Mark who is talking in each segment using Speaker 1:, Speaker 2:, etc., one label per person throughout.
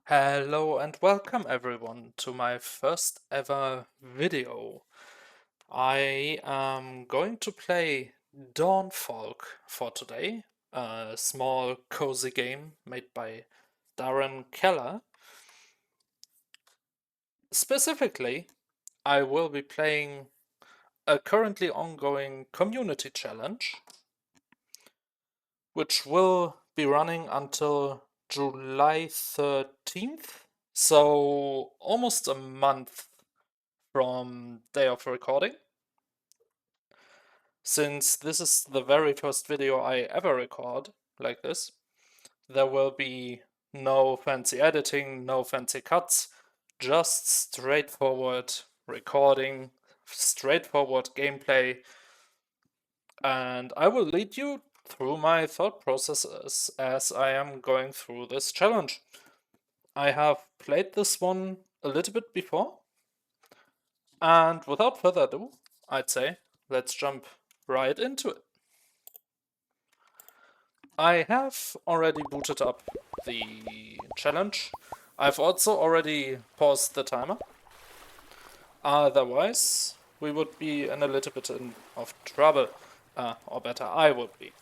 Speaker 1: Hello and welcome everyone to my first ever video. I am going to play Dawnfolk for today, a small cozy game made by Darren Keller. Specifically, I will be playing a currently ongoing community challenge, which will be running until July 13th, so almost a month from day of recording. Since this is the very first video I ever record like this, there will be no fancy editing, no fancy cuts, just straightforward recording, straightforward gameplay, and I will lead you through my thought processes as I am going through this challenge. I have played this one a little bit before, and without further ado, I'd say let's jump right into it. I have already booted up the challenge. I've also already paused the timer. Otherwise, we would be in a little bit of trouble. Or better, I would be.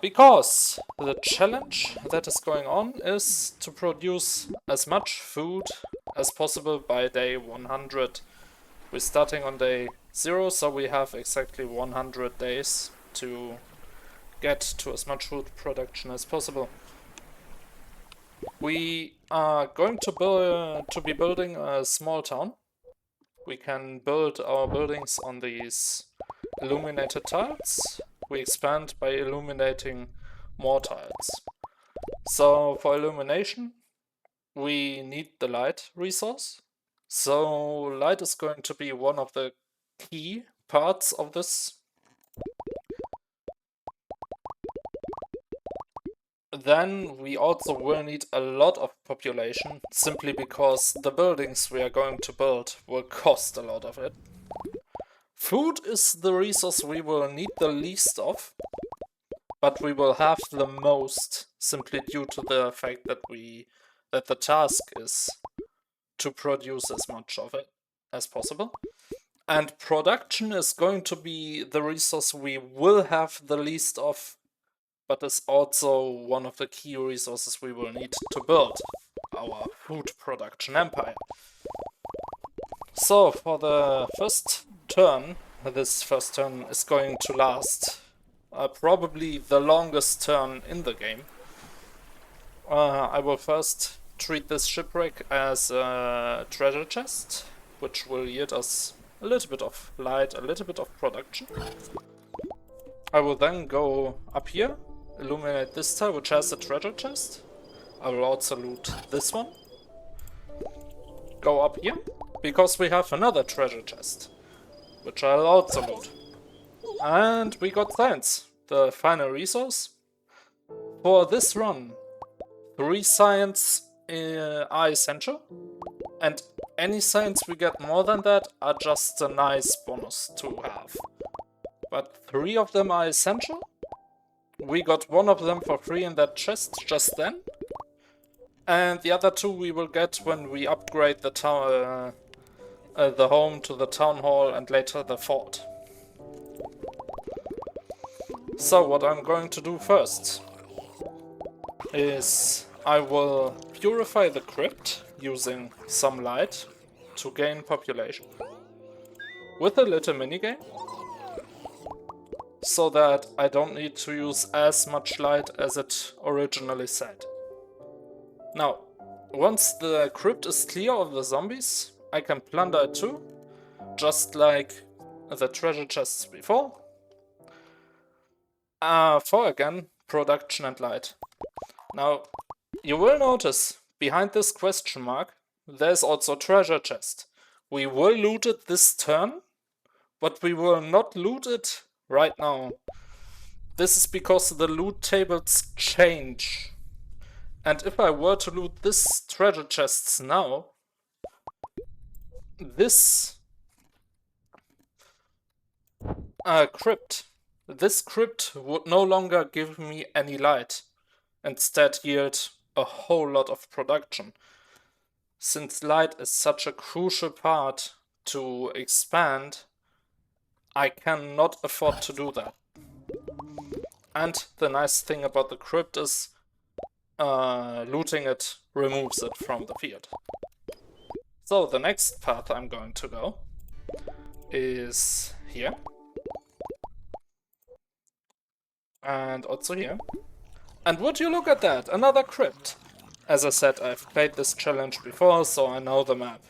Speaker 1: Because the challenge that is going on is to produce as much food as possible by day 100. We're starting on day 0, so we have exactly 100 days to get to as much food production as possible. We are going to be building a small town. We can build our buildings on these illuminated tiles. We expand by illuminating more tiles. So for illumination, we need the light resource. So light is going to be one of the key parts of this. Then we also will need a lot of population, simply because the buildings we are going to build will cost a lot of it. Food is the resource we will need the least of, but we will have the most, simply due to the fact that the task is to produce as much of it as possible. And production is going to be the resource we will have the least of, but is also one of the key resources we will need to build our food production empire. So for the first turn, this first turn is going to last probably the longest turn in the game. I will first treat this shipwreck as a treasure chest, which will yield us a little bit of light, a little bit of production. I will then go up here, illuminate this tile, which has a treasure chest. I will also loot this one. Go up here, because we have another treasure chest, which I'll also loot. And we got science, the final resource. For this run, 3 science are essential, and any science we get more than that are just a nice bonus to have. But 3 of them are essential. We got 1 of them for free in that chest just then. And the other 2 we will get when we upgrade the town, the home to the town hall and later the fort. So what I'm going to do first is I will purify the crypt using some light to gain population with a little minigame, so that I don't need to use as much light as it originally said. Now, once the crypt is clear of the zombies, I can plunder it too, just like the treasure chests before. For again, production and light. Now, you will notice behind this question mark, there's also treasure chest. We will loot it this turn, but we will not loot it right now. This is because the loot tables change. And if I were to loot this treasure chests now, this crypt would no longer give me any light. Instead yield a whole lot of production. Since light is such a crucial part to expand, I cannot afford to do that. And the nice thing about the crypt is looting it removes it from the field. So the next path I'm going to go is here. And also here. And would you look at that, another crypt. As I said, I've played this challenge before, so I know the map.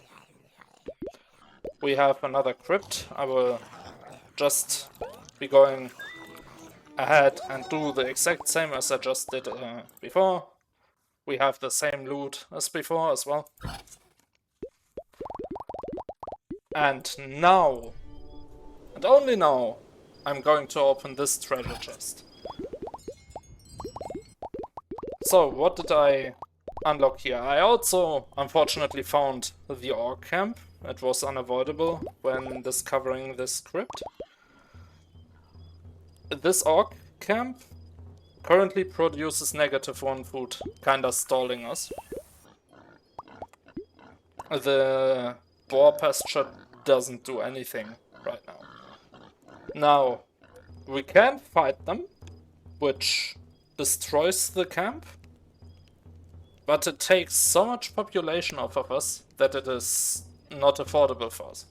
Speaker 1: We have another crypt. I will just be going ahead and do the exact same as I just did before. We have the same loot as before as well. And now, and only now, I'm going to open this treasure chest. So, what did I unlock here? I also, unfortunately, found the orc camp. It was unavoidable when discovering this crypt. This orc camp currently produces -1 food, kinda stalling us. The boar pasture doesn't do anything right now. Now, we can fight them, which destroys the camp, but it takes so much population off of us that it is not affordable for us.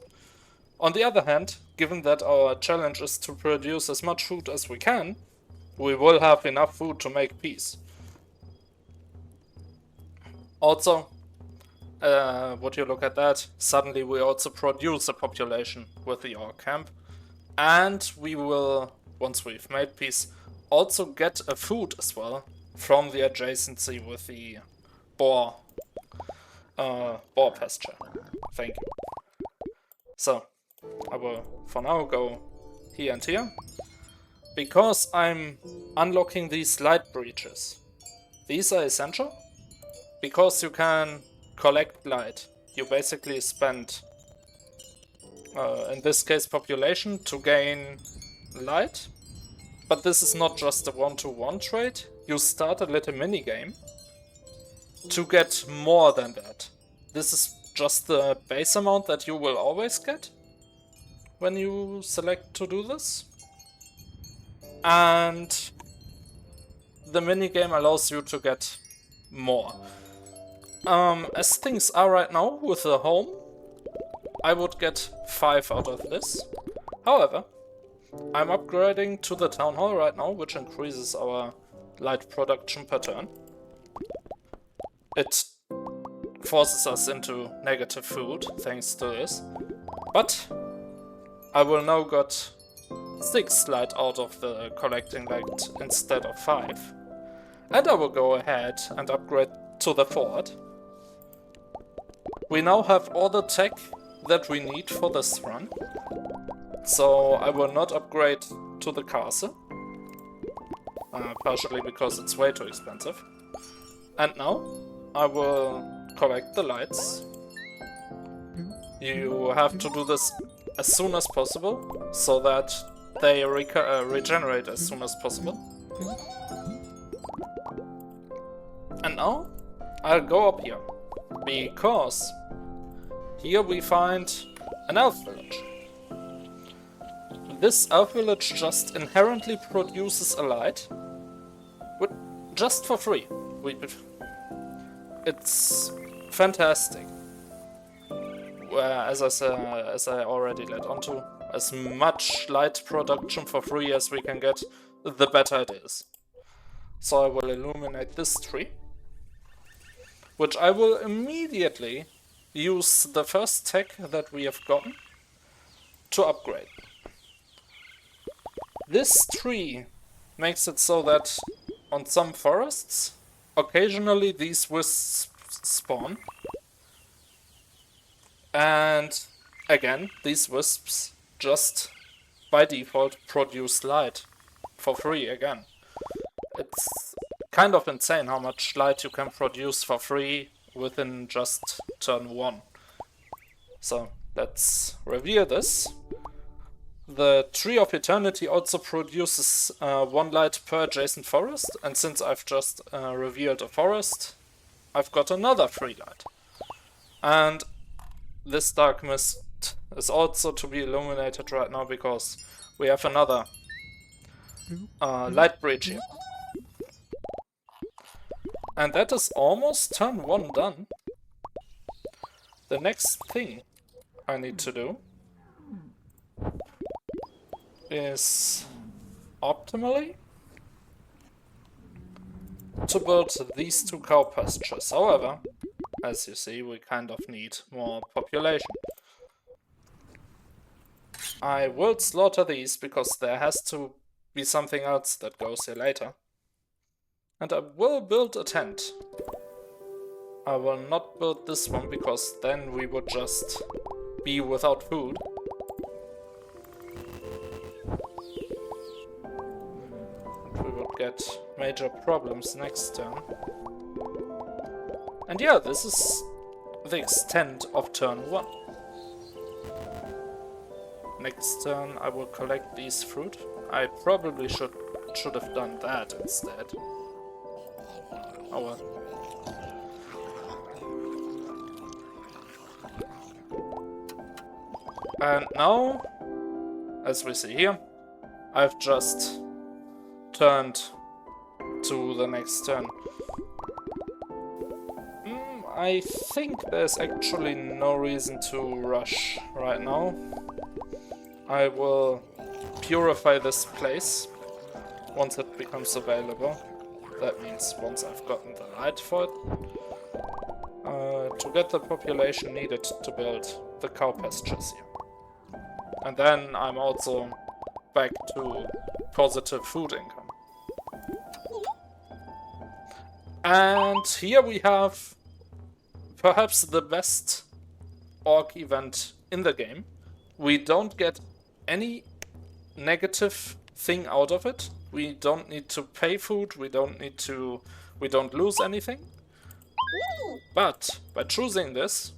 Speaker 1: On the other hand, given that our challenge is to produce as much food as we can, we will have enough food to make peace. Also, would you look at that, suddenly we also produce a population with the orc camp, and we will, once we've made peace, also get a food as well from the adjacency with the boar pasture. Thank you. So, I will for now go here and here, because I'm unlocking these light breaches. These are essential, because you can collect light. You basically spend, in this case, population to gain light. But this is not just a one-to-one trade. You start a little mini-game to get more than that. This is just the base amount that you will always get when you select to do this. And the minigame allows you to get more. As things are right now with the home, I would get 5 out of this. However, I'm upgrading to the town hall right now, which increases our light production per turn. It forces us into negative food, thanks to this. But I will now get 6 light out of the collecting light instead of 5. And I will go ahead and upgrade to the fort. We now have all the tech that we need for this run. So I will not upgrade to the castle. Partially because it's way too expensive. And now I will collect the lights. You have to do this as soon as possible, so that they regenerate as soon as possible. And now I'll go up here, because here we find an elf village. This elf village just inherently produces a light, just for free. It's fantastic. As I already led onto, as much light production for free as we can get, the better it is. So I will illuminate this tree, which I will immediately use the first tech that we have gotten to upgrade. This tree makes it so that on some forests, occasionally these wisps spawn. And again, these wisps just by default produce light for free again. It's kind of insane how much light you can produce for free within just turn 1. So let's review this. The Tree of Eternity also produces 1 light per adjacent forest, and since I've just revealed a forest, I've got another free light. And this dark mist is also to be illuminated right now because we have another light breach here. And that is almost turn 1 done. The next thing I need to do is optimally to build these 2 cow pastures. However, as you see, we kind of need more population. I will slaughter these because there has to be something else that goes here later. And I will build a tent. I will not build this one because then we would just be without food. And we would get major problems next turn. And yeah, this is the extent of turn 1. Next turn I will collect these fruit. I probably should have done that instead. Oh well. And now, as we see here, I've just turned to the next turn. I think there's actually no reason to rush right now. I will purify this place once it becomes available. That means once I've gotten the light for it. To get the population needed to build the cow pastures here. And then I'm also back to positive food income. And here we have perhaps the best orc event in the game. We don't get any negative thing out of it. We don't need to pay food, we don't lose anything. But by choosing this,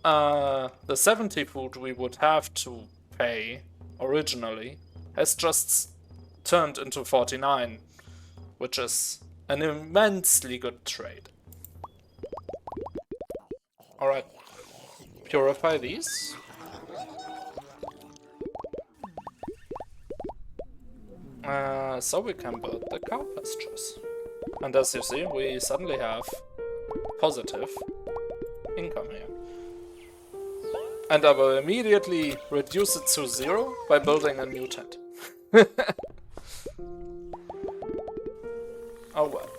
Speaker 1: the 70 food we would have to pay originally has just turned into 49, which is an immensely good trade. Alright, purify these. So we can build the cow pastures. And as you see, we suddenly have positive income here. And I will immediately reduce it to 0 by building a new tent. Oh well.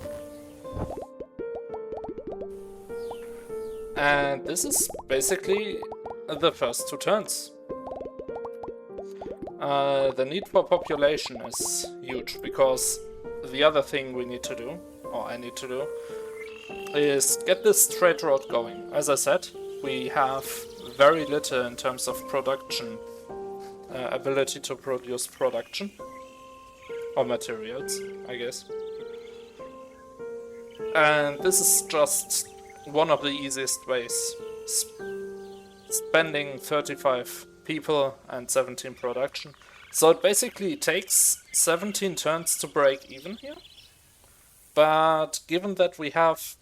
Speaker 1: And this is basically the first 2 turns. The need for population is huge, because the other thing we need to do, or I need to do, is get this trade route going. As I said, we have very little in terms of production, ability to produce production, or materials, I guess. And this is just one of the easiest ways. Spending 35 people and 17 production. So it basically takes 17 turns to break even here. But given that we have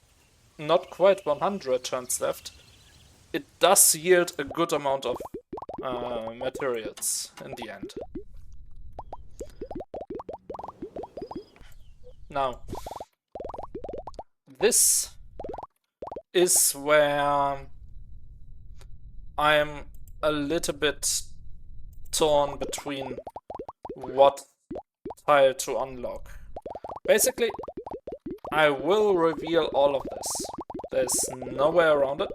Speaker 1: not quite 100 turns left, it does yield a good amount of materials in the end. Now, this is where I'm a little bit torn between what tile to unlock. Basically, I will reveal all of this. There's no way around it.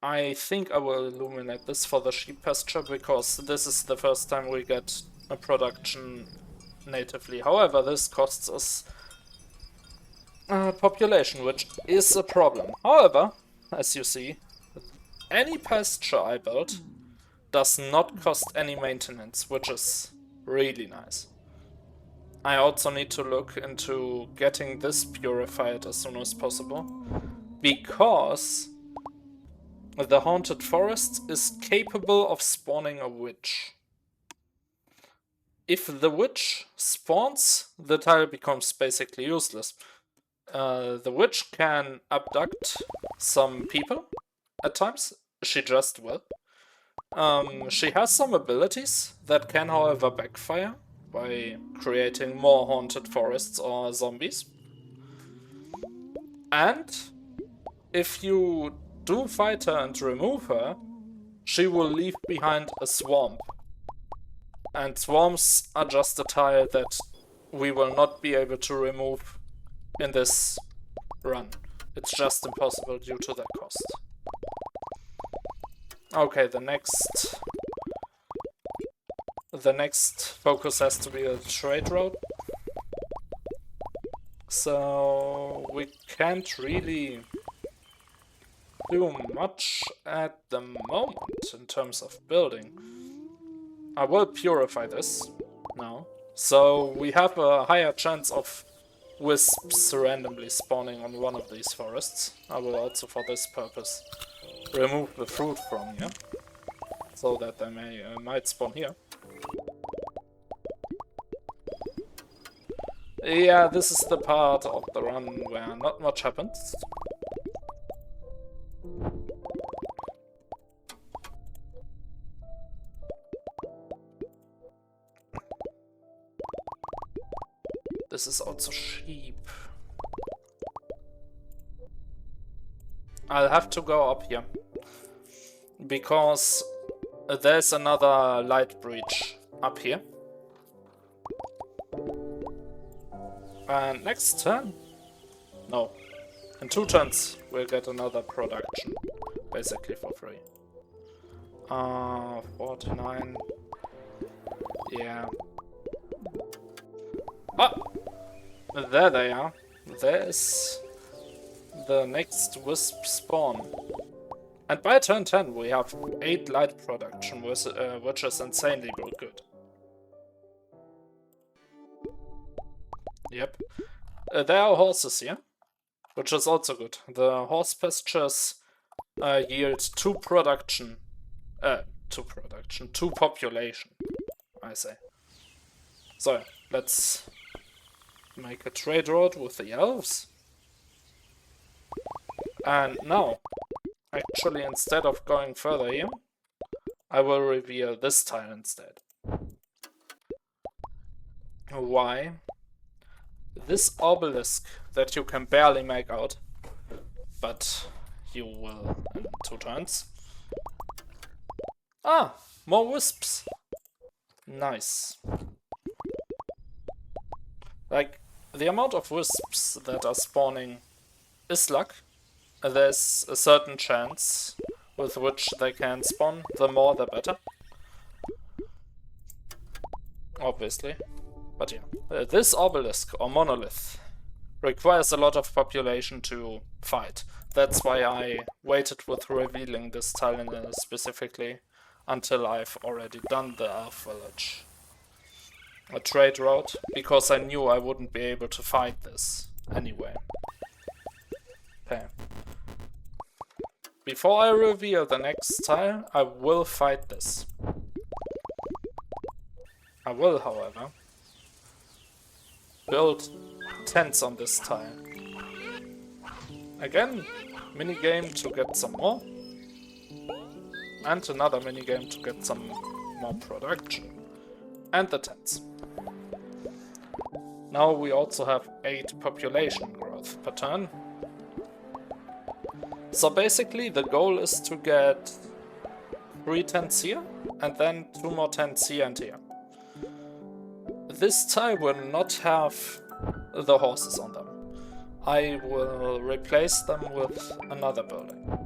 Speaker 1: I think I will illuminate this for the sheep pasture, because this is the first time we get a production natively. However, this costs us population, which is a problem. However, as you see, any pasture I build does not cost any maintenance, which is really nice. I also need to look into getting this purified as soon as possible, because the haunted forest is capable of spawning a witch. If the witch spawns, the tile becomes basically useless. The witch can abduct some people at times. She just will. She has some abilities that can, however, backfire by creating more haunted forests or zombies. And if you do fight her and remove her, she will leave behind a swamp. And swarms are just a tile that we will not be able to remove in this run. It's just impossible due to their cost. Okay, the next focus has to be a trade route. So we can't really do much at the moment in terms of building. I will purify this now. So we have a higher chance of wisps randomly spawning on one of these forests. I will also, for this purpose, remove the fruit from here, so that they might spawn here. Yeah, this is the part of the run where not much happens. This is also sheep. I'll have to go up here, because there's another light breach up here. And next turn? No. In 2 turns we'll get another production, basically for free. 49. Yeah. Ah! There they are. There's the next wisp spawn. And by turn 10 we have 8 light production, which is insanely good. Yep. There are horses here, which is also good. The horse pastures yield 2 population, I say. So, let's make a trade road with the elves. And now, actually, instead of going further here, I will reveal this tile instead. Why? This obelisk that you can barely make out, but you will in 2 turns. Ah, more wisps. Nice. Like, the amount of wisps that are spawning is luck. There's a certain chance with which they can spawn. The more, the better. Obviously. But yeah, this obelisk, or monolith, requires a lot of population to fight. That's why I waited with revealing this tile specifically until I've already done the elf village. A trade route, because I knew I wouldn't be able to fight this anyway. Okay. Before I reveal the next tile, I will fight this. I will, however, build tents on this tile. Again, minigame to get some more. And another minigame to get some more production. And the tents. Now we also have 8 population growth per turn. So basically the goal is to get 3 tents here, and then 2 more tents here and here. This tile will not have the horses on them. I will replace them with another building.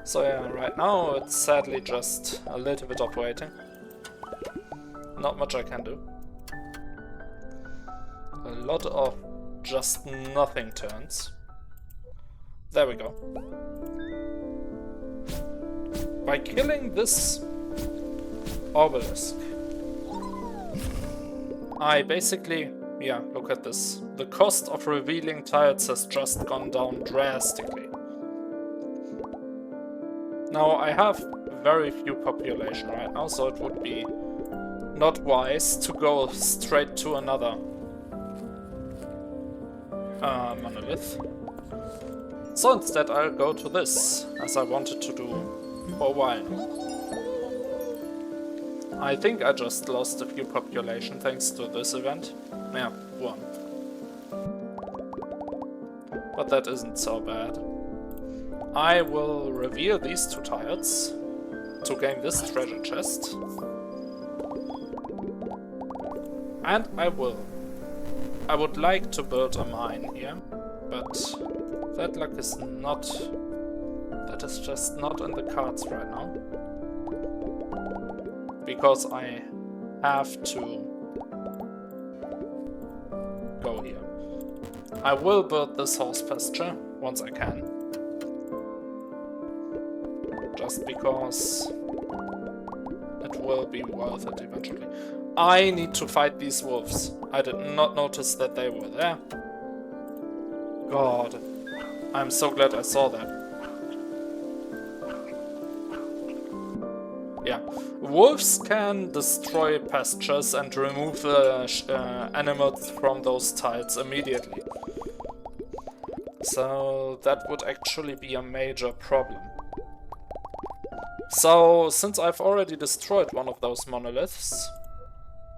Speaker 1: So yeah, right now it's sadly just a little bit of waiting. Not much I can do. A lot of just nothing turns. There we go. By killing this obelisk, I basically, yeah, look at this. The cost of revealing tiles has just gone down drastically. Now I have very few population right now, so it would be not wise to go straight to another monolith. So instead I'll go to this, as I wanted to do for a while. I think I just lost a few population thanks to this event. Yeah, 1. But that isn't so bad. I will reveal these 2 tiles to gain this treasure chest. And I would like to build a mine here, but that luck is not... that is just not in the cards right now. Because I have to go here. I will build this horse pasture once I can. Just because it will be worth it eventually. I need to fight these wolves. I did not notice that they were there. God, I'm so glad I saw that. Yeah, wolves can destroy pastures and remove the animals from those tiles immediately. So that would actually be a major problem. So, since I've already destroyed one of those monoliths,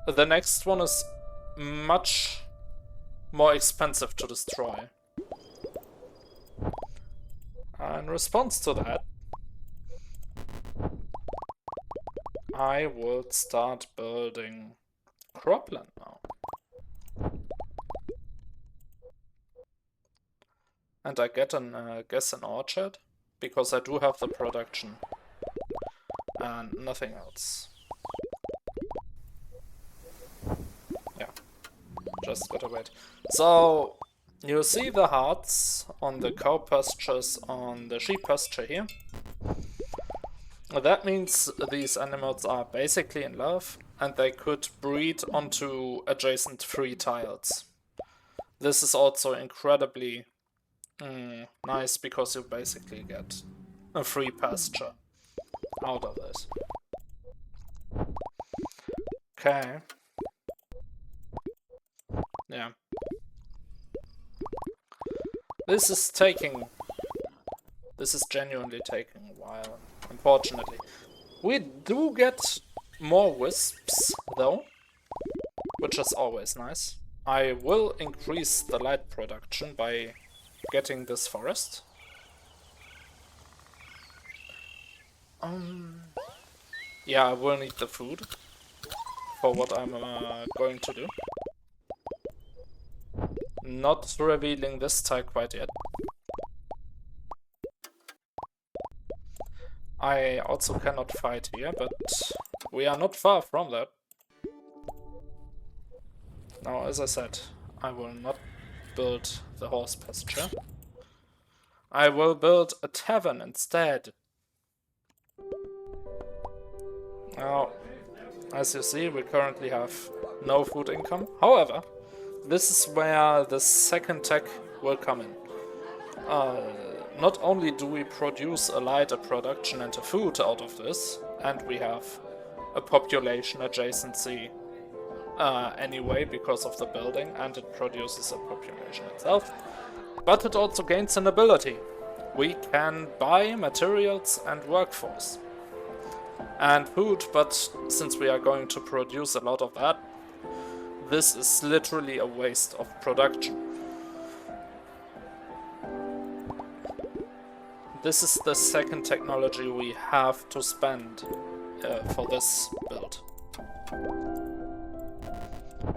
Speaker 1: the next one is much more expensive to destroy. In response to that, I would start building cropland now. And I guess an orchard, because I do have the production. And nothing else. Yeah, just gotta wait. So, you see the hearts on the cow pastures, on the sheep pasture here? That means these animals are basically in love, and they could breed onto adjacent free tiles. This is also incredibly nice, because you basically get a free pasture out of this. Okay. Yeah. This is genuinely taking a while, unfortunately. We do get more wisps, though, which is always nice. I will increase the light production by getting this forest. Yeah, I will need the food for what I'm going to do. Not revealing this tile quite yet. I also cannot fight here, but we are not far from that. Now, as I said, I will not build the horse pasture. I will build a tavern instead. Now, as you see, we currently have no food income. However, this is where the second tech will come in. Not only do we produce a lighter production and a food out of this, and we have a population adjacency anyway because of the building, and it produces a population itself, but it also gains an ability. We can buy materials and workforce and food, but since we are going to produce a lot of that, this is literally a waste of production. This is the second technology we have to spend for this build.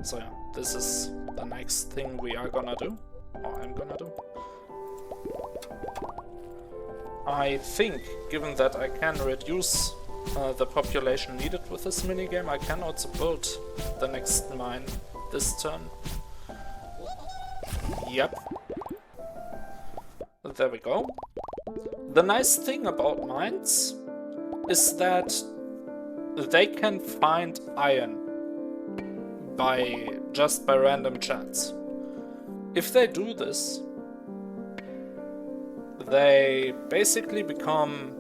Speaker 1: So yeah, this is the next thing we are gonna do, or I'm gonna do. I think, given that I can reduce the population needed with this minigame, I can also build the next mine this turn. Yep. There we go. The nice thing about mines is that they can find iron just by random chance. If they do this, they basically become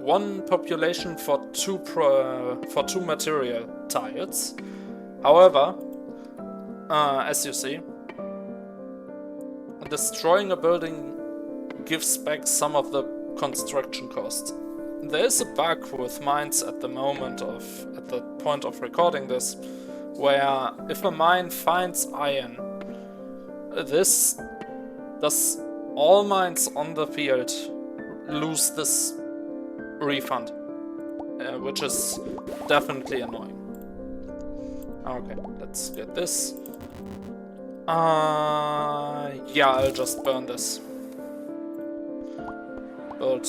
Speaker 1: one population for two material tiles. However, as you see, destroying a building gives back some of the construction costs. There is a bug with mines at the point of recording this, where if a mine finds iron, this does all mines on the field lose this refund, which is definitely annoying. Okay, let's get this. Yeah, I'll just burn this. Build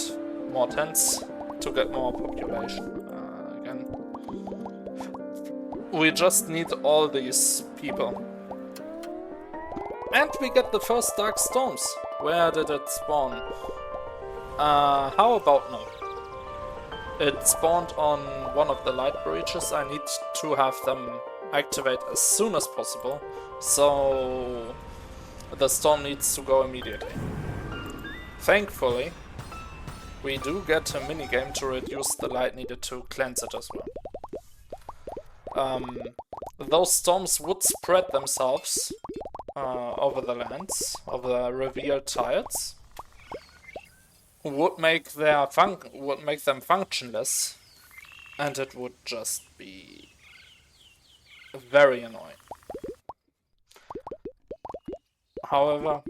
Speaker 1: more tents to get more population. Again, we just need all these people. And we get the first dark storms. Where did it spawn? How about now? It spawned on one of the light breaches. I need to have them activate as soon as possible, so the storm needs to go immediately. Thankfully, we do get a minigame to reduce the light needed to cleanse it as well. Those storms would spread themselves over the lands of the revealed tiles, would make them functionless, and it would just be very annoying. However,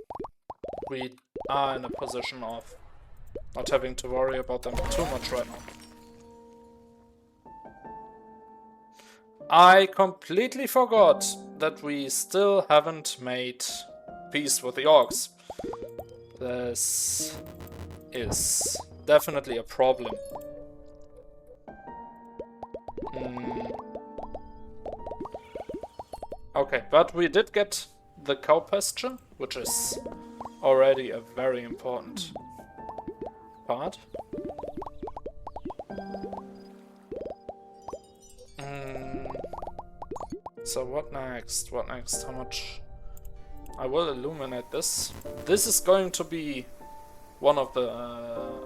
Speaker 1: we are in a position of not having to worry about them too much right now. I completely forgot that we still haven't made peace with the orcs. This is definitely a problem. Okay, but we did get the cow pasture, which is already a very important part. So what next? What next? How much? I will illuminate this. This is going to be one of the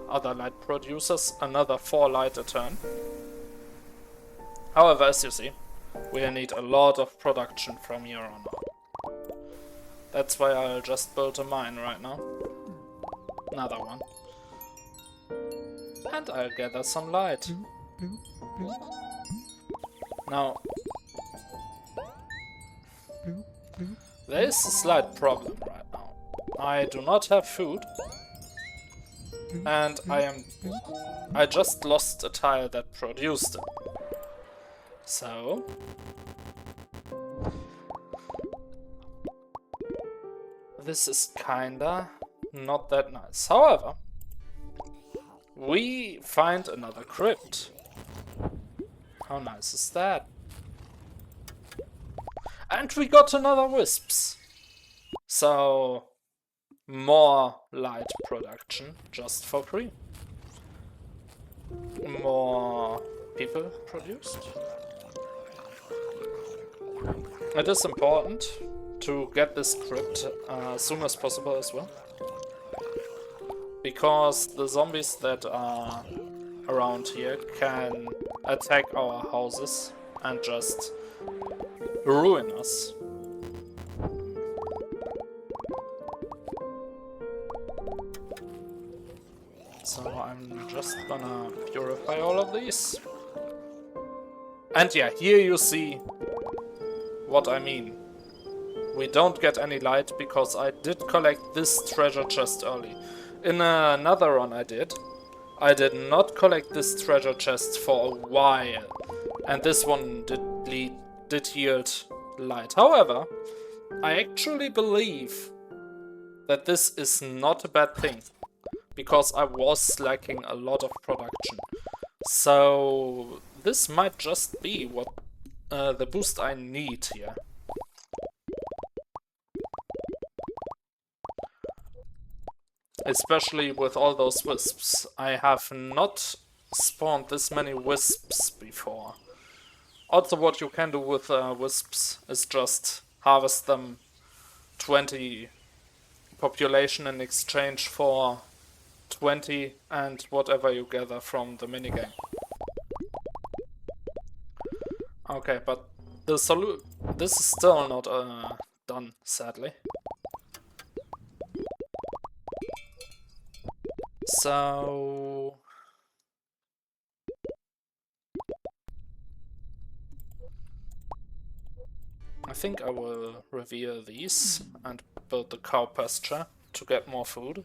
Speaker 1: other light producers, another 4 light a turn. However, as you see, we need a lot of production from here on out. That's why I'll just build a mine right now. Another one. And I'll gather some light. Now, there is a slight problem right now. I do not have food. And I just lost a tile that produced it. So this is kinda not that nice. However, we find another crypt. How nice is that? And we got another wisps. So more light production just for free. More people produced. It is important to get this crypt as soon as possible as well, because the zombies that are around here can attack our houses and just ruin us. So I'm just gonna purify all of these. And yeah, here you see what I mean. We don't get any light because I did collect this treasure chest early. In another run I did not collect this treasure chest for a while. And this one did yield light. However, I actually believe that this is not a bad thing, because I was lacking a lot of production. So this might just be what the boost I need here. Especially with all those wisps. I have not spawned this many wisps before. Also, what you can do with wisps is just harvest them 20 population in exchange for 20, and whatever you gather from the minigame. Okay, but this is still not done, sadly. So I think I will reveal these and build the cow pasture to get more food.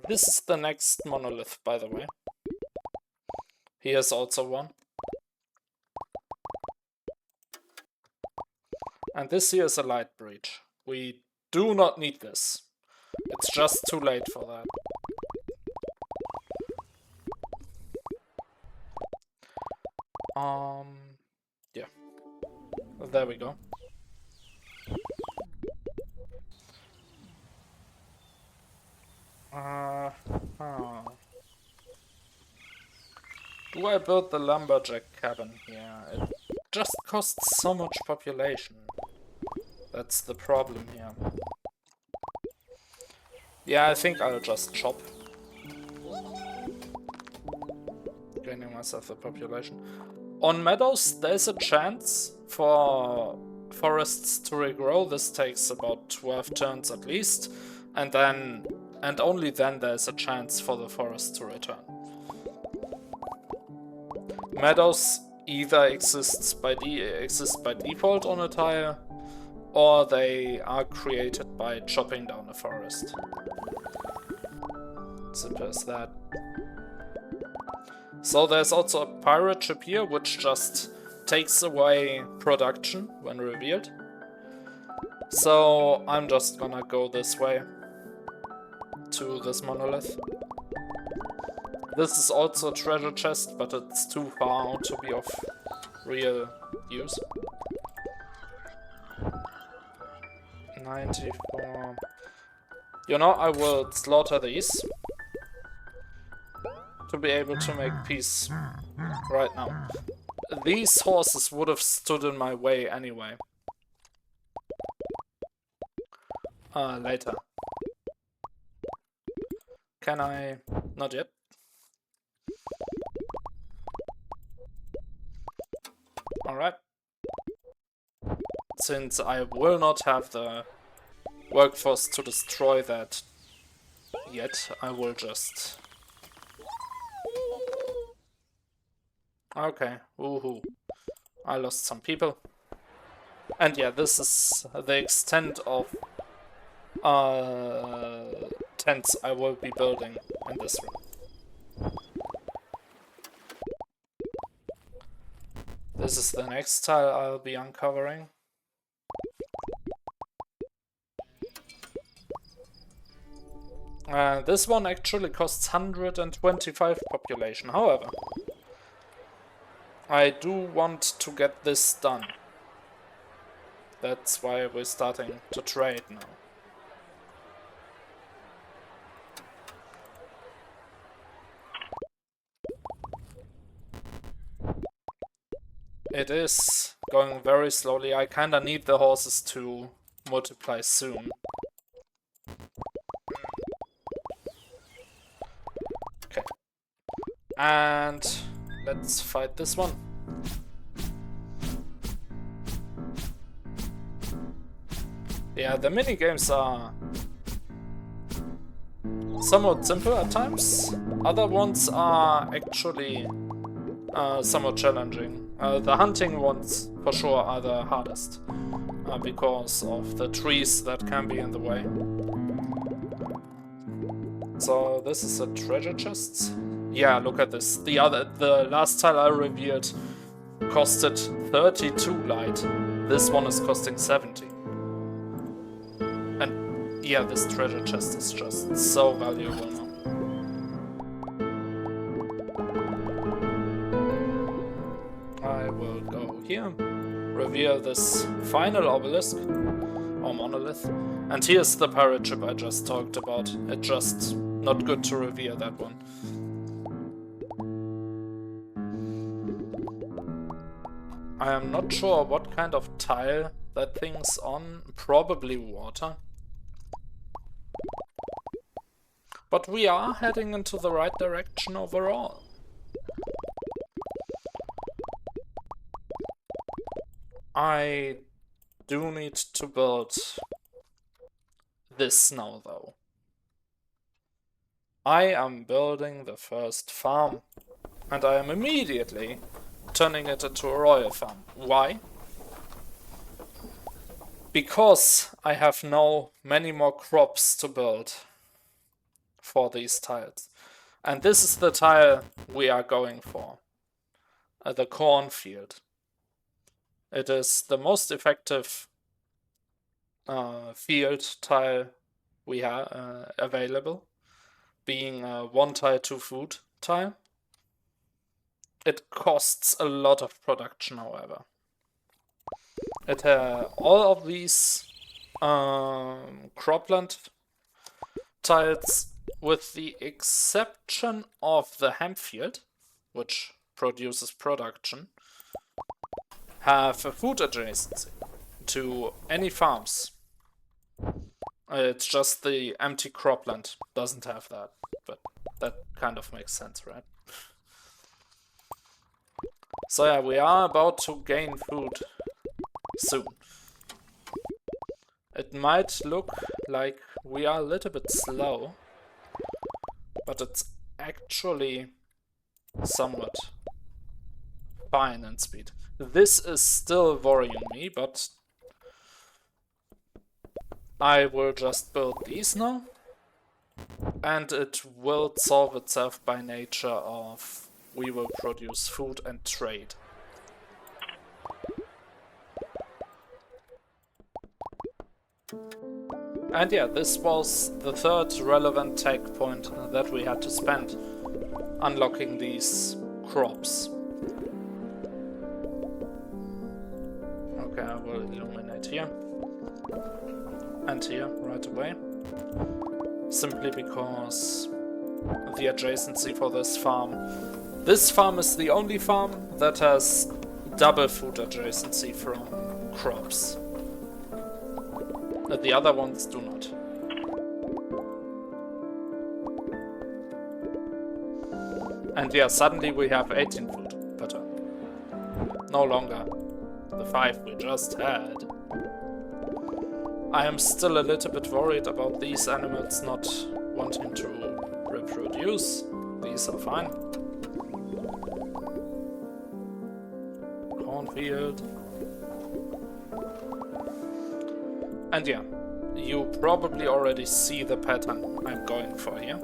Speaker 1: This is the next monolith, by the way. Here's also one. And this here is a light breach. We do not need this. It's just too late for that. Yeah. There we go. Do I build the lumberjack cabin here? It just costs so much population. That's the problem here. Yeah, I think I'll just chop. Gaining myself a population. On meadows, there's a chance for forests to regrow. This takes about 12 turns at least. And only then there's a chance for the forest to return. Meadows either exist by default on a tile, or they are created by chopping down a forest. Simple as that. So there's also a pirate ship here, which just takes away production when revealed. So I'm just gonna go this way to this monolith. This is also a treasure chest, but it's too far out to be of real use. 94. You know, I will slaughter these to be able to make peace right now. These horses would have stood in my way anyway. Later. Can I? Not yet. Alright. Since I will not have the workforce to destroy that yet, I will just... Okay, woohoo. I lost some people. And yeah, this is the extent of tents I will be building in this room. This is the next tile I'll be uncovering. This one actually costs 125 population, however. I do want to get this done. That's why we're starting to trade now. It is going very slowly. I kinda need the horses to multiply soon. Okay. And let's fight this one. Yeah, the minigames are somewhat simple at times. Other ones are actually somewhat challenging. The hunting ones, for sure, are the hardest. Because of the trees that can be in the way. So this is a treasure chest. Yeah, look at this. The last tile I revealed costed 32 light. This one is costing 70. And yeah, this treasure chest is just so valuable now. I will go here, reveal this final obelisk, or monolith, and here's the pirate ship I just talked about. It's just not good to reveal that one. I am not sure what kind of tile that thing's on, probably water. But we are heading into the right direction overall. I do need to build this now, though. I am building the first farm, and I am immediately turning it into a royal farm. Why? Because I have now many more crops to build for these tiles. And this is the tile we are going for. The cornfield. It is the most effective field tile we have available, being a 1 tile 2 food tile. It costs a lot of production, however. It all of these cropland tiles, with the exception of the hemp field, which produces production, have a food adjacency to any farms. It's just the empty cropland doesn't have that, but that kind of makes sense, right? So yeah, we are about to gain food soon. It might look like we are a little bit slow, but it's actually somewhat fine in speed. This is still worrying me, but I will just build these now, and it will solve itself by nature of we will produce food and trade. And yeah, this was the third relevant tech point that we had to spend unlocking these crops. Okay, I will illuminate here and here right away, simply because the adjacency for this farm. This farm is the only farm that has double food adjacency from crops. The other ones do not. And yeah, suddenly we have 18 food per turn. No longer the 5 we just had. I am still a little bit worried about these animals not wanting to reproduce. These are fine. Cornfield. And yeah, you probably already see the pattern I'm going for here.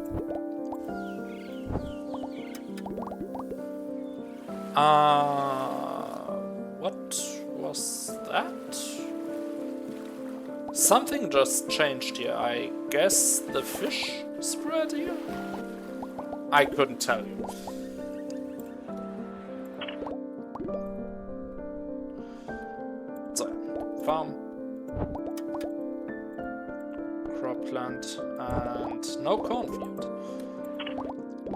Speaker 1: What was that? Something just changed here. I guess the fish spread here? I couldn't tell you. So, farm. Cropland and no cornfield.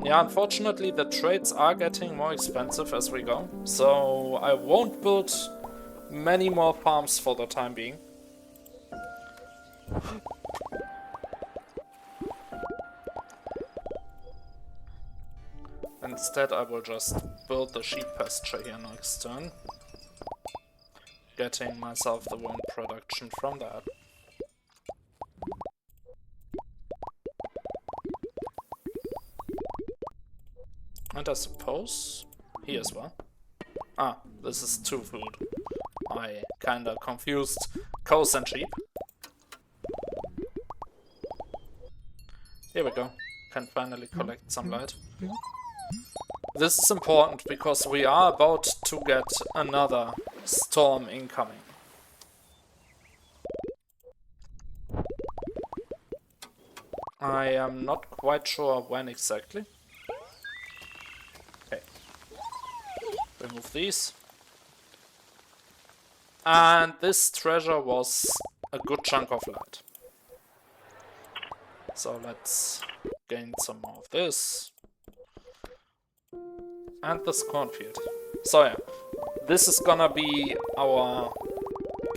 Speaker 1: Yeah, unfortunately the trades are getting more expensive as we go, so I won't build many more farms for the time being. Instead I will just build the sheep pasture here next turn, getting myself the one production from that. And I suppose here as well. Ah, this is 2 food. I kinda confused cows and sheep. Here we go. Can finally collect some light. This is important because we are about to get another storm incoming. I am not quite sure when exactly. Okay. Remove these. And this treasure was a good chunk of light. So let's gain some more of this. And this cornfield. So yeah, this is gonna be our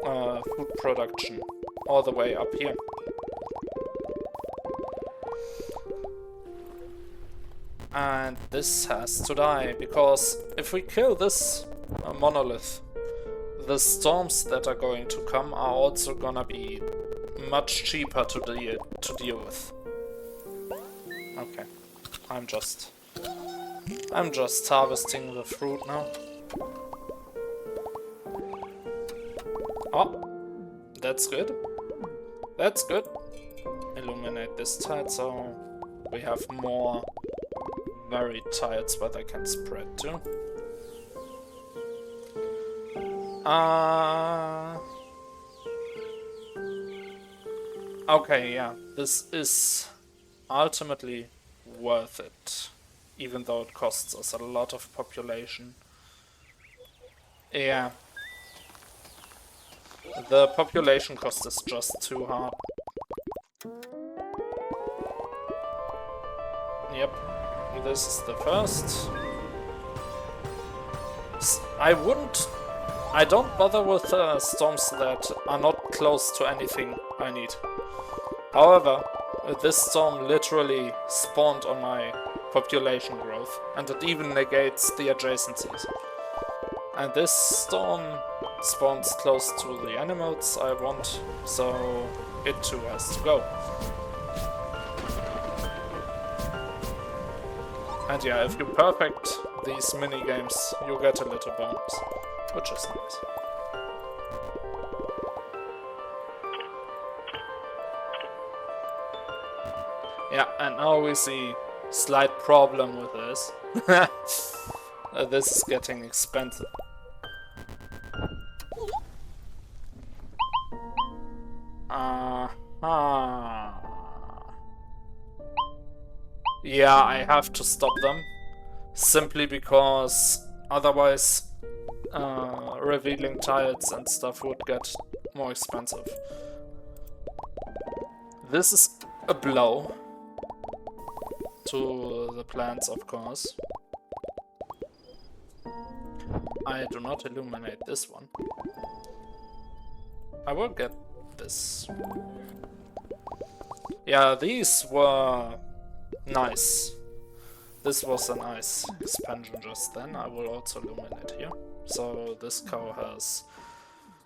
Speaker 1: food production all the way up here. And this has to die, because if we kill this monolith, the storms that are going to come are also gonna be much cheaper to deal with. Okay, I'm just harvesting the fruit now. Oh, that's good. That's good. Illuminate this tile so we have more varied tiles where they can spread to. Okay, yeah, this is ultimately worth it, even though it costs us a lot of population. Yeah. The population cost is just too hard. Yep, this is the first. I don't bother with storms that are not close to anything I need. However, this storm literally spawned on my population growth, and it even negates the adjacencies. And this storm spawns close to the animals I want, so it too has to go. And yeah, if you perfect these mini-games, you get a little bonus, which is nice. Yeah, and now we see slight problem with this. This is getting expensive. Yeah, I have to stop them. Simply because otherwise revealing tiles and stuff would get more expensive. This is a blow to the plants, of course. I do not illuminate this one. I will get this. Yeah, these were nice. This was a nice expansion just then. I will also illuminate here. So this cow has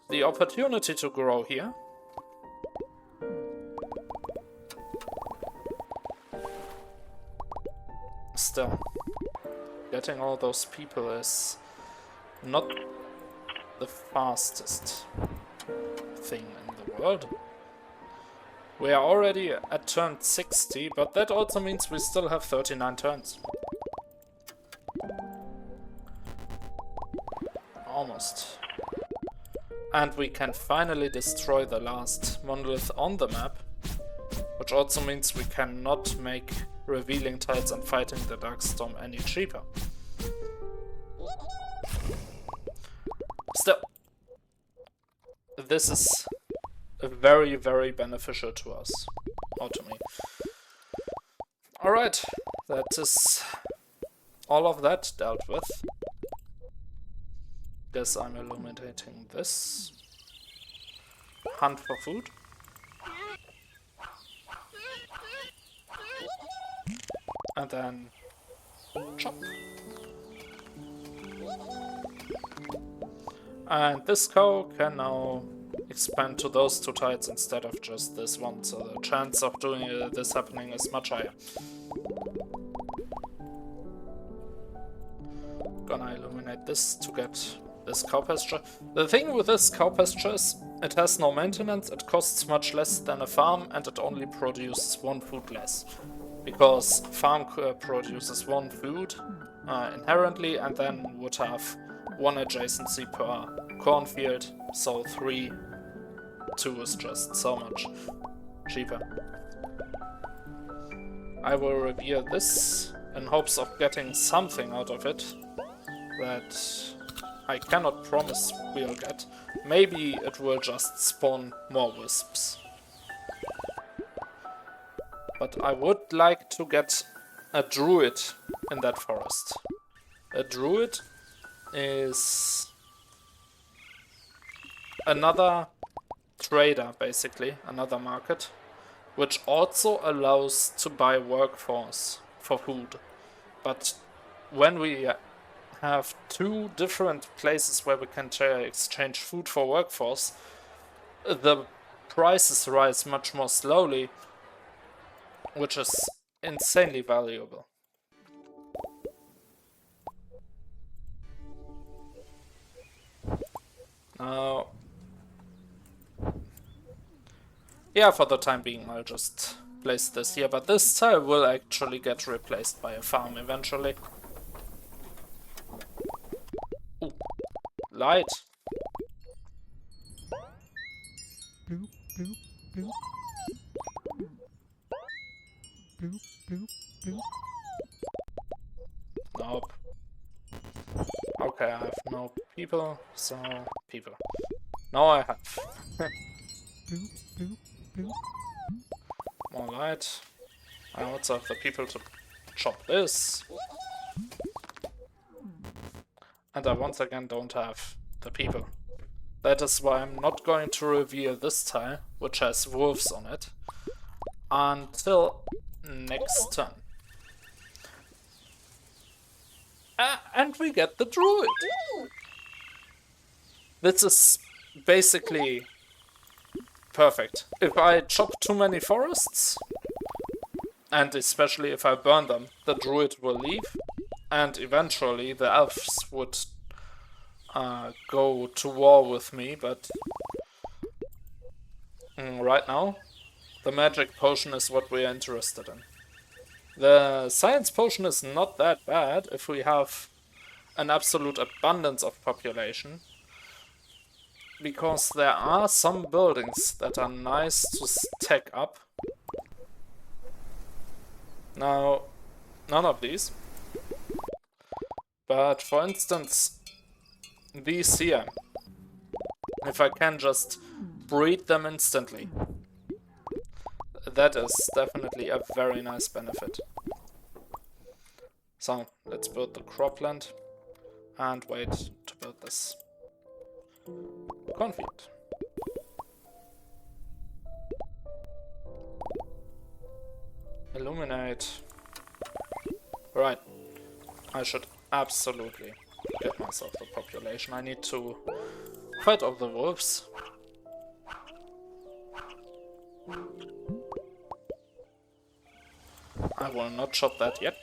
Speaker 1: the opportunity to grow here. Still, getting all those people is not the fastest thing in the world. We are already at turn 60, but that also means we still have 39 turns. Almost. And we can finally destroy the last monolith on the map, which also means we cannot make revealing tiles and fighting the Darkstorm any cheaper. Still, this is very, very beneficial to us, or to me. Alright, that is all of that dealt with. Guess I'm illuminating this. Hunt for food. And then chop. And this cow can now expand to those two tiles instead of just this one, so the chance of doing this happening is much higher. Gonna illuminate this to get this cow pasture. The thing with this cow pasture is it has no maintenance, it costs much less than a farm, and it only produces one food less. Because farm produces one food inherently, and then would have one adjacency per cornfield, so 2 is just so much cheaper. I will revere this in hopes of getting something out of it that I cannot promise we'll get. Maybe it will just spawn more wisps. But I would like to get a druid in that forest. A druid is another trader, basically, another market, which also allows to buy workforce for food. But when we have two different places where we can exchange food for workforce, the prices rise much more slowly, which is insanely valuable. Now, yeah, for the time being, I'll just place this here, but this tile will actually get replaced by a farm eventually. Ooh, light.
Speaker 2: Bloop, bloop, bloop. Bloop, bloop, bloop.
Speaker 1: Nope. Okay, I have no people, so people. Now I have.
Speaker 2: Bloop, bloop, bloop.
Speaker 1: More light. I also have the people to chop this. And I once again don't have the people. That is why I'm not going to reveal this tile, which has wolves on it, until next turn. And we get the druid. This is basically perfect. If I chop too many forests, and especially if I burn them, the druid will leave, and eventually the elves would go to war with me, but right now the magic potion is what we are interested in. The science potion is not that bad if we have an absolute abundance of population, because there are some buildings that are nice to stack up. Now, none of these, but for instance, these here, if I can just breed them instantly, that is definitely a very nice benefit. So, let's build the cropland and wait to build this cornfield. Illuminate. Right, I should absolutely get myself the population. I need to fight off the wolves. I will not chop that yet.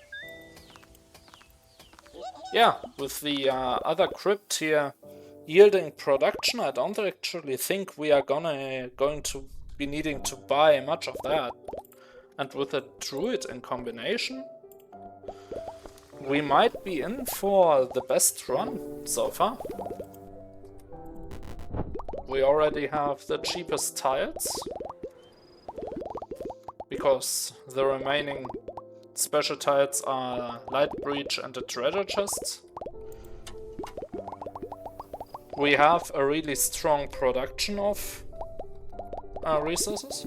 Speaker 1: Yeah, with the other crypt here yielding production, I don't actually think we are going to be needing to buy much of that. And with a druid in combination, we might be in for the best run so far. We already have the cheapest tiles, because the remaining special tiles are Light Breach and the treasure chest. We have a really strong production of resources.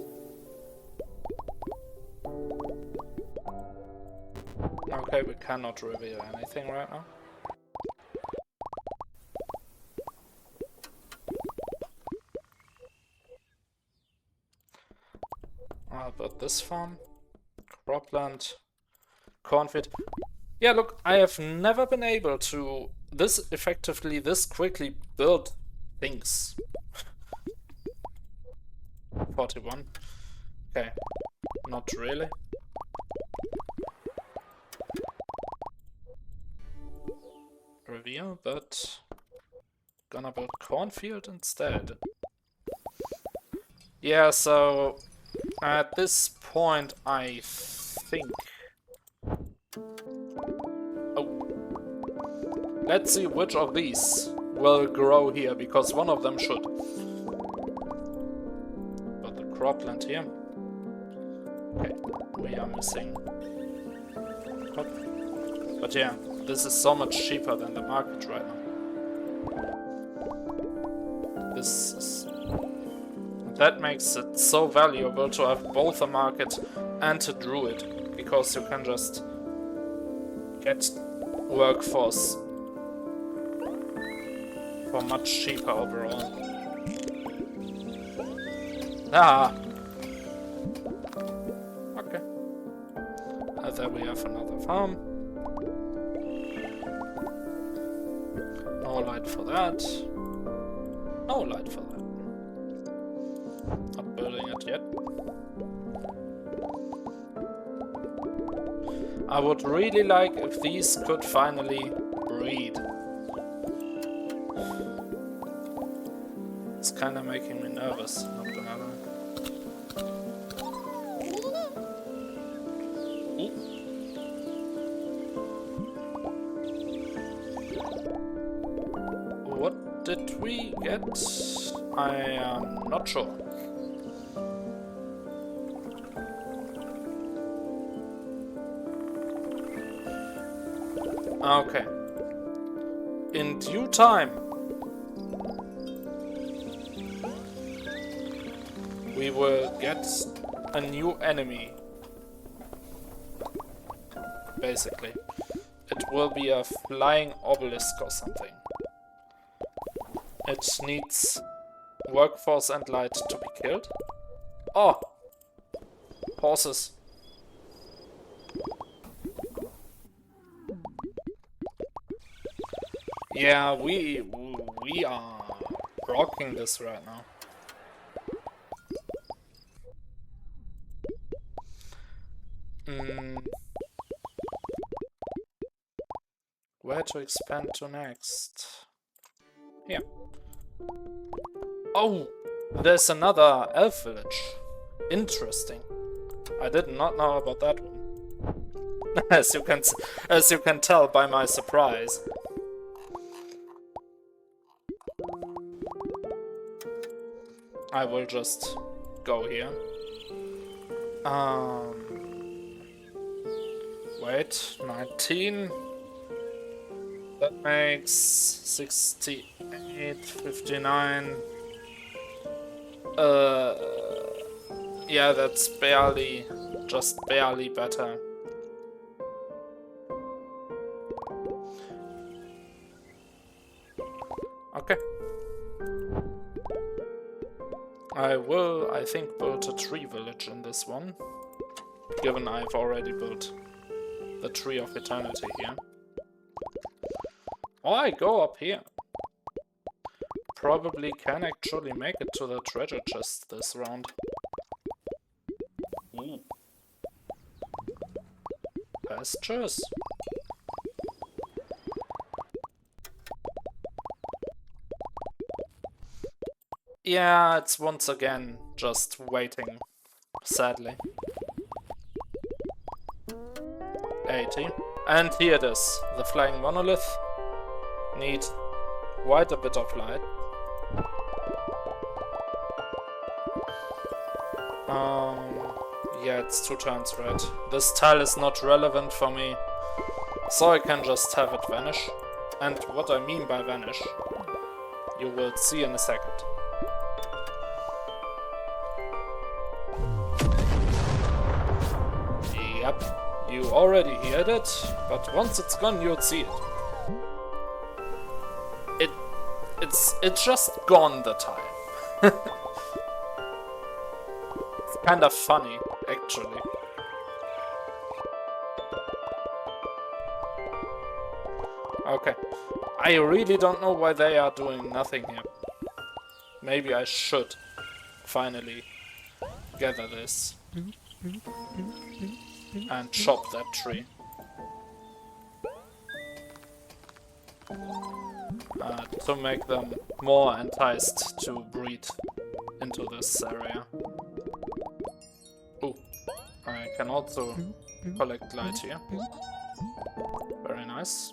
Speaker 1: Okay, we cannot reveal anything right now. I'll build this farm, cropland, cornfield. Yeah, look, I have never been able to this quickly build things. 41. Okay, not really. Reveal, but gonna build cornfield instead. Yeah, so at this point I think... Oh. Let's see which of these will grow here, because one of them should. But the cropland here. Okay, we are missing. But yeah, this is so much cheaper than the market right now. That makes it so valuable to have both a market and a druid, because you can just get workforce for much cheaper overall. Ah! Okay. There we have another farm. No light for that. No light for that. Not building it yet. I would really like if these could finally breed. It's kind of making me nervous, not gonna lie. What did we get? I am not sure. Okay. In due time, we will get a new enemy. Basically. It will be a flying obelisk or something. It needs workforce and light to be killed. Oh! Horses. Yeah, we are rocking this right now. Where to expand to next? Here. Oh! There's another elf village. Interesting. I did not know about that one. As you can tell by my surprise. I will just go here. Wait, 19. That makes 68, 59. Yeah, that's barely, just barely better. Okay. I will, I think, build a tree village in this one, given I've already built the Tree of Eternity here. Or I go up here. Probably can actually make it to the treasure chest this round. Ooh. Pastures. Yeah, it's once again just waiting, sadly. 80. And here it is, the flying monolith. Need quite a bit of light. Yeah, it's 2 turns red. This tile is not relevant for me, so I can just have it vanish. And what I mean by vanish, you will see in a second. Yep, you already heard it, but once it's gone, you'll see it. It's just gone the time. It's kind of funny, actually. Okay. I really don't know why they are doing nothing here. Maybe I should finally gather this and chop that tree. To make them more enticed to breed into this area. Ooh, I can also collect light here. Very nice.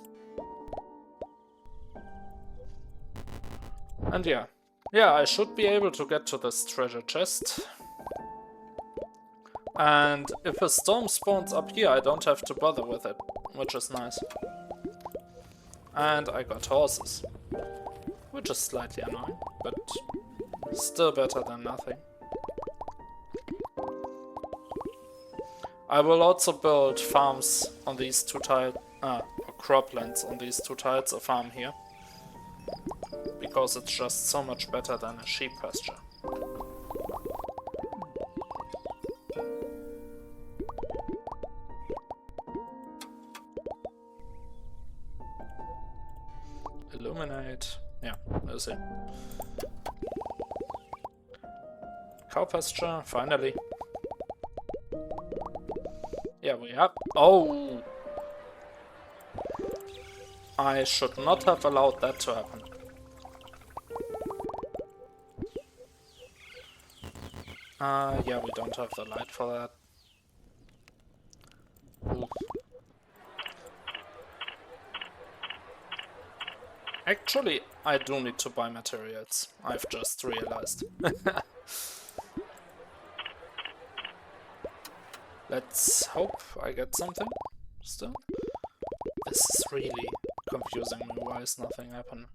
Speaker 1: And yeah, I should be able to get to this treasure chest. And if a storm spawns up here, I don't have to bother with it, which is nice. And I got horses, which is slightly annoying, but still better than nothing. I will also build farms on these 2 tiles, or croplands on these 2 tiles, a farm here. Because it's just so much better than a sheep pasture. Illuminate. busy. Cow pasture, finally. Yeah, we have... Oh! I should not have allowed that to happen. Yeah, we don't have the light for that. Oof. Actually, I do need to buy materials. I've just realized. Let's hope I get something still. This is really confusing me. Why is nothing happening?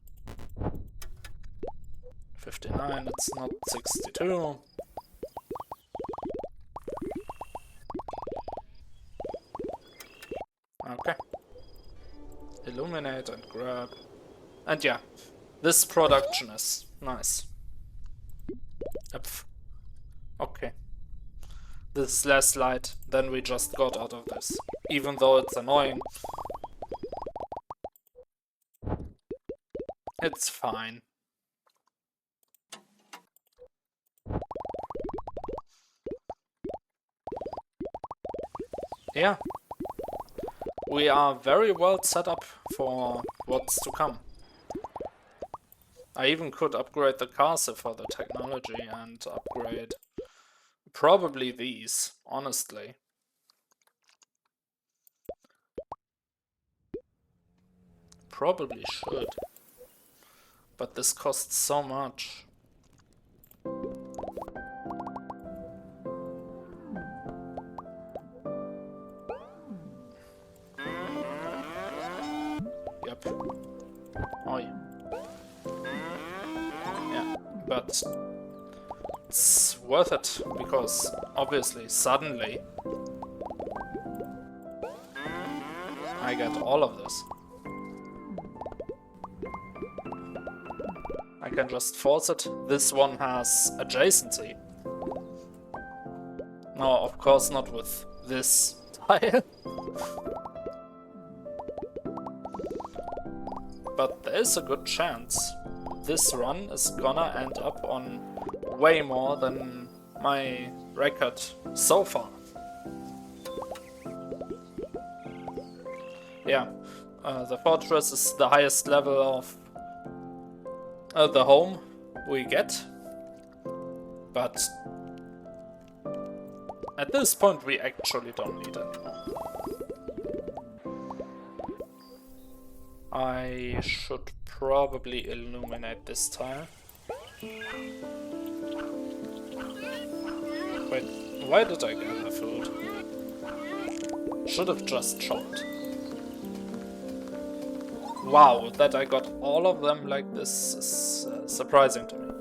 Speaker 1: 59, it's not 62. Okay. Illuminate and grab. And yeah, this production is nice. Yep. Okay. This is less light than we just got out of this. Even though it's annoying. It's fine. Yeah. We are very well set up for what's to come. I even could upgrade the castle for the technology and upgrade probably these, honestly. Probably should. But this costs so much. Yep. Oh yeah. Yeah, but it's worth it because obviously suddenly I get all of this. I can just force it. This one has adjacency. No, of course not with this tile. But there's a good chance this run is gonna end up on way more than my record so far. Yeah, the fortress is the highest level of the home we get, but at this point we actually don't need it anymore. I should probably illuminate this tile. Wait, why did I gather food? Should have just chopped. Wow, that I got all of them like this is surprising to me.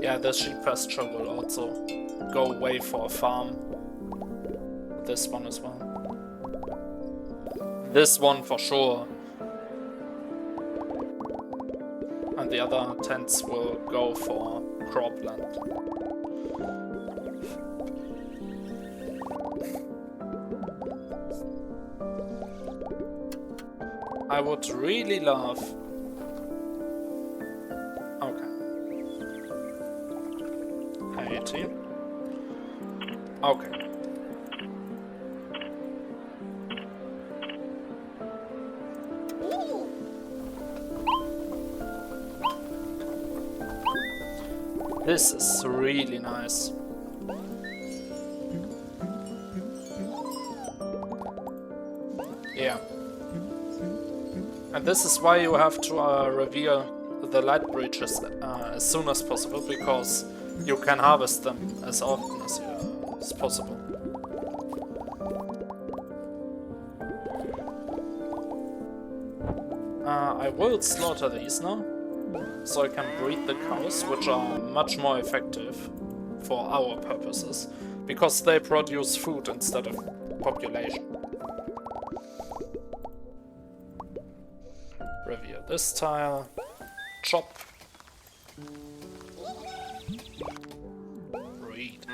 Speaker 1: Yeah, the sheep pasture will also go away for a farm. This one as well. This one for sure. And the other tents will go for cropland. I would really love... Okay. 80. Okay. This is really nice. Yeah. And this is why you have to reveal the light breaches as soon as possible, because you can harvest them as often as possible. I will slaughter these now, so I can breed the cows, which are much more effective for our purposes, because they produce food instead of population. Reveal this tile, chop, breed.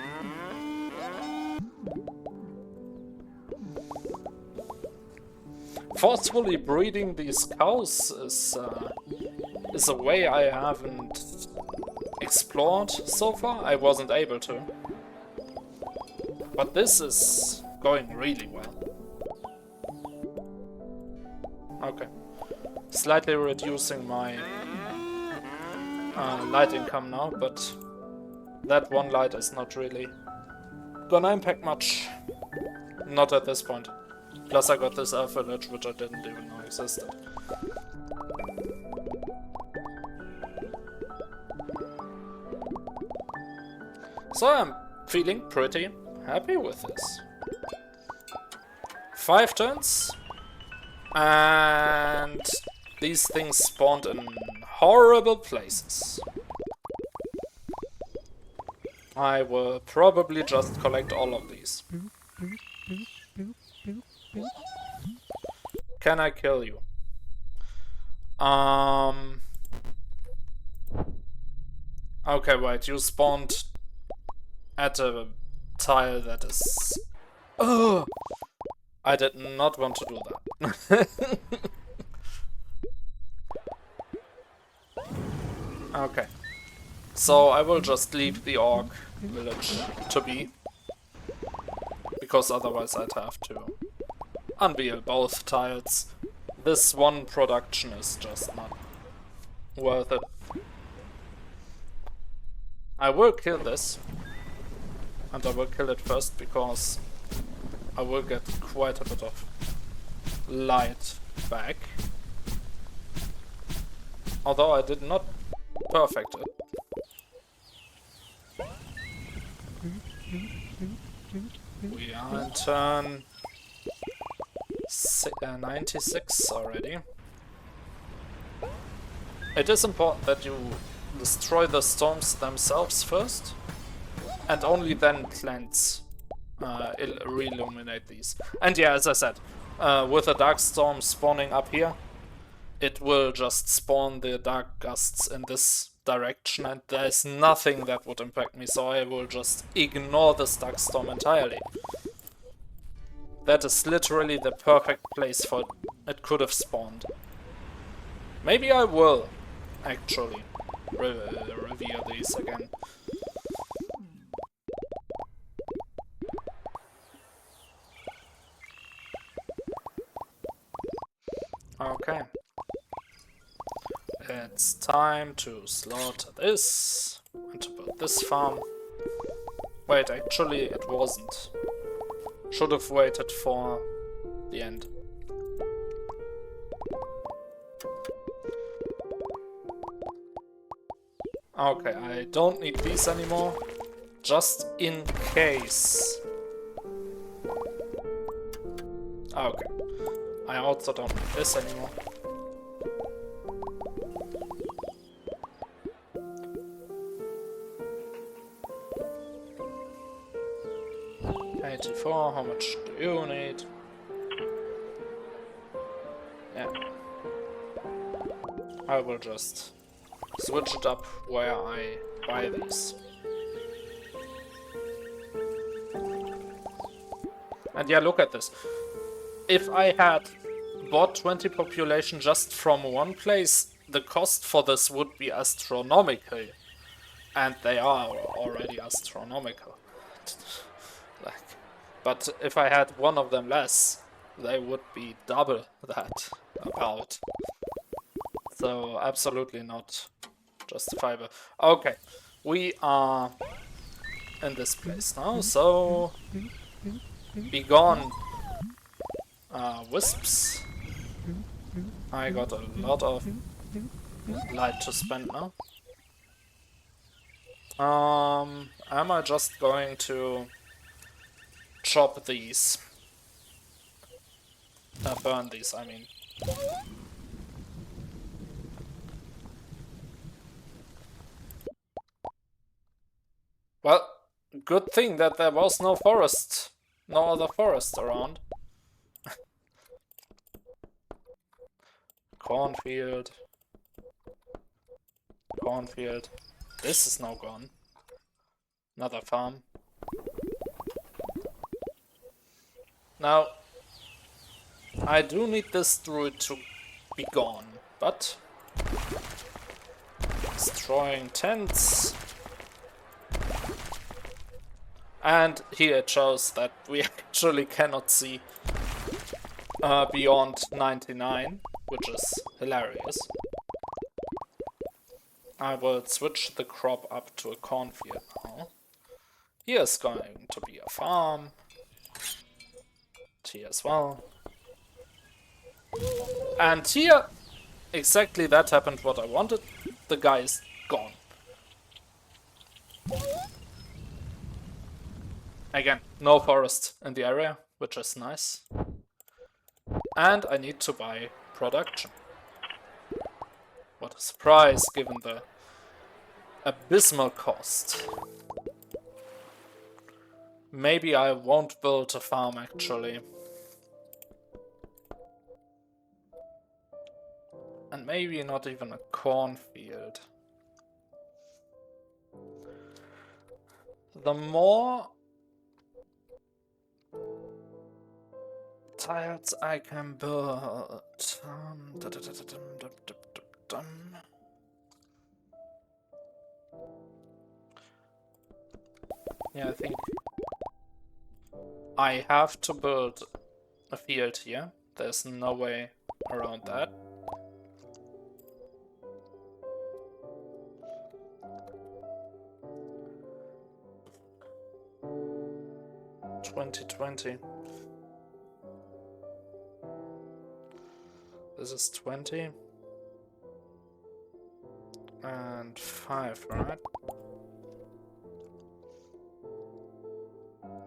Speaker 1: forcefully breeding these cows is a way I haven't explored so far. I wasn't able to. But this is going really well. Okay. Slightly reducing my light income now, but that one light is not really gonna impact much. Not at this point. Plus I got this elf village, which I didn't even know existed. So I'm feeling pretty happy with this. 5 turns. And these things spawned in horrible places. I will probably just collect all of these. Can I kill you? Okay, wait, you spawned at a tile that is... Oh! I did not want to do that. Okay. So I will just leave the orc village to be. Because otherwise I'd have to unveil both tiles. This one production is just not worth it. I will kill this. And I will kill it first because I will get quite a bit of light back. Although I did not perfect it. We are in turn 96 already. It is important that you destroy the storms themselves first, and only then cleanse, re-illuminate these. And yeah, as I said, with a dark storm spawning up here, it will just spawn the dark gusts in this direction, and there's nothing that would impact me, so I will just ignore this dark storm entirely. That is literally the perfect place for it could have spawned. Maybe I will actually reveal these again. Okay. It's time to slaughter this and to build this farm. Wait, actually it wasn't. Should have waited for the end. Okay, I don't need these anymore. Just in case. Okay. I also don't need this anymore. $84, how much do you need? Yeah. I will just switch it up where I buy these. And yeah, look at this. If I had bought 20 population just from one place, the cost for this would be astronomical. And they are already astronomical. But if I had one of them less, they would be double that, about. So absolutely not justifiable. Okay, we are in this place now, so be gone, wisps. I got a lot of light to spend now. Am I just going to chop these? Burn these, I mean. Well, good thing that there was no forest. No other forest around. Cornfield. Cornfield. This is now gone. Another farm. Now, I do need this druid to be gone, but destroying tents. And here it shows that we actually cannot see beyond 99, which is hilarious. I will switch the crop up to a cornfield now. Here's going to be a farm. Here as well. And here, exactly that happened what I wanted. The guy is gone. Again, no forest in the area, which is nice. And I need to buy production. What a surprise, given the abysmal cost. Maybe I won't build a farm, actually. And maybe not even a cornfield. The more tiles I can build. Yeah, I think I have to build a field here. There's no way around that. $20. This is 20. And 5, right?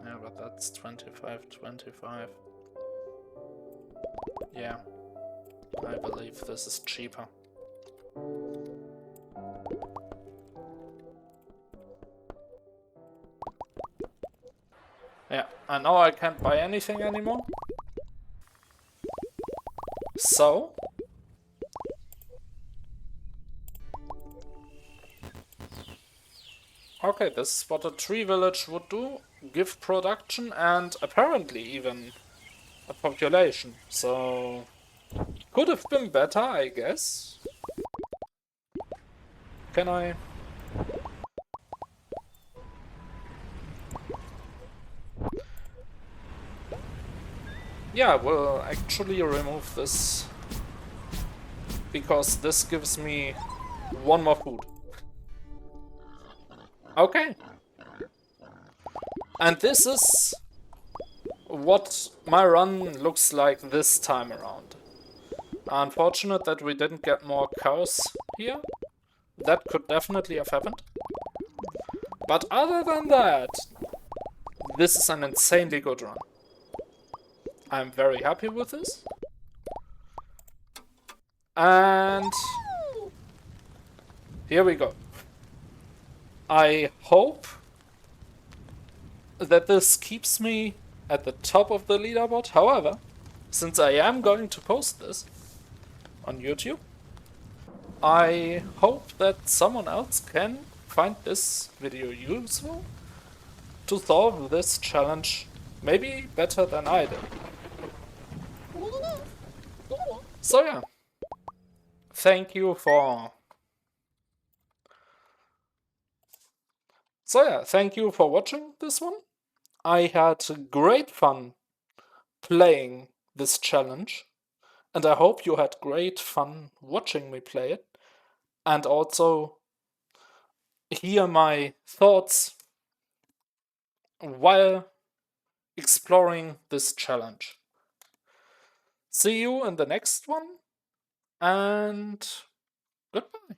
Speaker 1: Yeah, but that's 25, 25. Yeah, I believe this is cheaper. Yeah, and now I can't buy anything anymore. So okay, this is what a tree village would do. Give production and apparently even a population. So could have been better, I guess. Can I? Yeah, we'll actually remove this. Because this gives me one more food. Okay. And this is what my run looks like this time around. Unfortunate that we didn't get more cows here. That could definitely have happened. But other than that, this is an insanely good run. I'm very happy with this. And here we go. I hope that this keeps me at the top of the leaderboard. However, since I am going to post this on YouTube, I hope that someone else can find this video useful to solve this challenge maybe better than I did. So yeah, thank you for watching this one. I had great fun playing this challenge, and I hope you had great fun watching me play it, and also hear my thoughts while exploring this challenge. See you in the next one, and goodbye.